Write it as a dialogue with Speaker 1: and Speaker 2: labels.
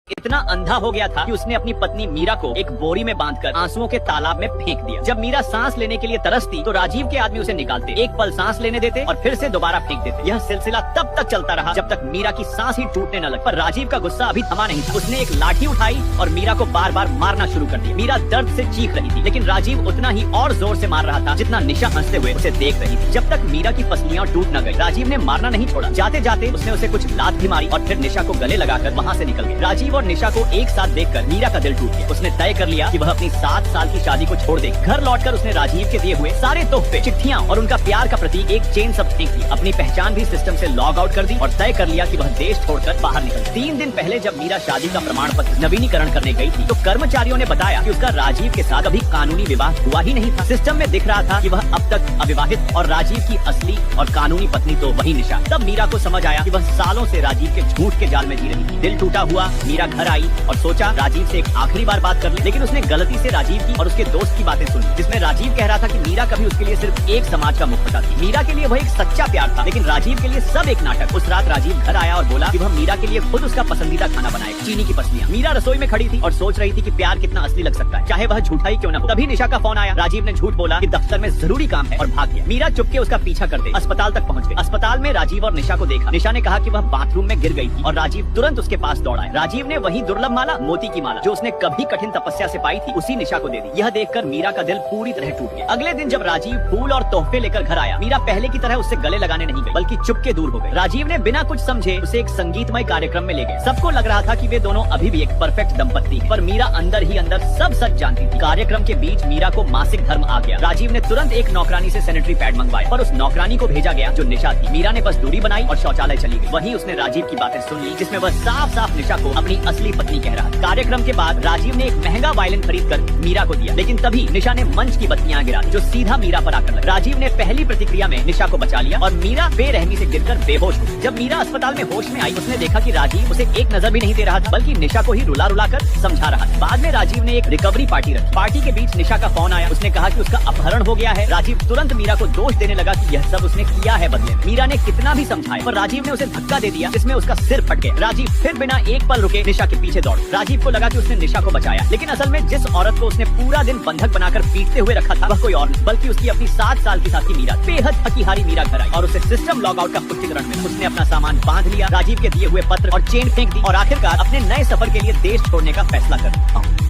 Speaker 1: इतना अंधा हो गया था कि उसने अपनी पत्नी मीरा को एक बोरी में बांधकर आंसुओं के तालाब में फेंक दिया। जब मीरा सांस लेने के लिए तरसती तो राजीव के आदमी उसे निकालते, एक पल सांस लेने देते और फिर से दोबारा फेंक देते। यह सिलसिला तब तक चलता रहा जब तक मीरा की सांस ही टूटने न लगी। पर राजीव का गुस्सा अभी थमा नहीं था। उसने एक लाठी उठाई और मीरा को बार बार मारना शुरू कर दिया। मीरा दर्द से चीख रही थी, लेकिन राजीव उतना ही और जोर से मार रहा था जितना निशा हंसते हुए उसे देख रही थी। जब तक मीरा की पसलियां टूट न गई, राजीव ने मारना नहीं छोड़ा। जाते जाते उसने उसे कुछ लात भी मारी और फिर निशा को गले लगाकर वहाँ से निकल गया। राजीव और निशा को एक साथ देखकर मीरा का दिल टूट गया। उसने तय कर लिया कि वह अपनी 7 साल की शादी को छोड़ देगी। घर लौटकर उसने राजीव के दिए हुए सारे तोहफे, चिट्ठियां और उनका प्यार का प्रतीक एक चेन सब फेंक दिया। अपनी पहचान भी सिस्टम से लॉग आउट कर दी और तय कर लिया कि वह देश छोड़कर बाहर निकल। 3 दिन पहले जब मीरा शादी का प्रमाण पत्र नवीनीकरण करने गई थी तो कर्मचारियों ने बताया कि उसका राजीव के साथ अभी कानूनी विवाह हुआ ही नहीं था। सिस्टम में दिख रहा था कि वह अब तक अविवाहित और राजीव की असली और कानूनी पत्नी तो वही निशा। तब मीरा को समझ आया कि वह सालों से राजीव के झूठ के जाल में जी रही थी। दिल टूटा हुआ मीरा घर आई और सोचा राजीव से एक आखिरी बार बात कर ली, लेकिन उसने गलती से राजीव की और उसके दोस्त की बातें सुनी, जिसमें राजीव कह रहा था कि मीरा कभी उसके लिए सिर्फ एक समाज का मुखौटा थी। मीरा के लिए वह एक सच्चा प्यार था, लेकिन राजीव के लिए सब एक नाटक। उस रात राजीव घर आया और बोला कि वह मीरा के लिए खुद उसका पसंदीदा खाना बनाएगा, चीनी की पसलियां। मीरा रसोई में खड़ी थी और सोच रही थी कि प्यार कितना असली लग सकता है, चाहे वह झूठा ही क्यों न हो। तभी निशा का फोन आया। राजीव ने झूठ बोला कि दफ्तर में जरूरी काम है और भाग गया। मीरा चुपके उसका पीछा करते अस्पताल तक पहुंच गई। अस्पताल में राजीव और निशा को देखा। निशा ने कहा कि वह बाथरूम में गिर गई थी और राजीव तुरंत उसके पास दौड़ा है। राजीव ने वही दुर्लभ माला, मोती की माला, जो उसने कभी कठिन तपस्या से पाई थी, उसी निशा को दे दी। यह देखकर मीरा का दिल पूरी तरह टूट गया। अगले दिन जब राजीव फूल और तोहफे लेकर घर आया, मीरा पहले की तरह उससे गले लगाने नहीं गई, बल्कि चुपके दूर हो गई। राजीव ने बिना कुछ समझे उसे एक संगीतमय कार्यक्रम में ले गए। सबको लग रहा था कि वे दोनों अभी भी एक परफेक्ट दंपत्ति हैं, पर मीरा अंदर ही अंदर सब सच जानती थी। कार्यक्रम के बीच मीरा को मासिक धर्म आ गया। राजीव ने तुरंत एक नौकरानी से सैनिटरी पैड मंगवाए, पर उस नौकरानी को भेजा गया जो निशा थी। मीरा ने बस दूरी बनाई और शौचालय चली गई। वहीं उसने राजीव की बातें सुन ली, जिसमें वह साफ साफ निशा को अपनी असली पत्नी कह रहा था। कार्यक्रम के बाद राजीव ने एक महंगा वायलिन खरीद कर मीरा को दिया, लेकिन तभी निशा ने मंच की बत्तियां गिरा दी, जो सीधा मीरा पर आकर लगी। राजीव ने पहली प्रतिक्रिया में निशा को बचा लिया और मीरा बेरहमी से गिरकर बेहोश हो गई। जब मीरा अस्पताल में होश में आई, उसने देखा कि राजीव उसे एक नजर भी नहीं दे रहा था, बल्कि निशा को ही रुला रुला कर समझा रहा था। बाद में राजीव ने एक रिकवरी पार्टी रखी। पार्टी के बीच निशा का फोन आया। उसने कहा कि उसका अपहरण हो गया है। राजीव तुरंत मीरा को दोष देने लगा कि यह सब उसने किया है बदले में। मीरा ने कितना भी समझाया, पर राजीव ने उसे धक्का दे दिया, जिसमें उसका सिर फट गया। राजीव फिर बिना एक पल रुके निशा के पीछे दौड़। राजीव को लगा कि उसने निशा को बचाया, लेकिन असल में जिस औरत को उसने पूरा दिन बंधक बनाकर पीटते हुए रखा था, वह कोई और नहीं बल्कि उसकी अपनी 7 साल की साथी मीरा। बेहद थकी हारी मीरा घर आई और उसे सिस्टम लॉग आउट का पुष्टिकरण मिला। उसने अपना सामान बांध लिया, राजीव के दिए हुए पत्र और चेन फेंक दी और आखिरकार अपने नए सफर के लिए देश छोड़ने का फैसला कर लिया।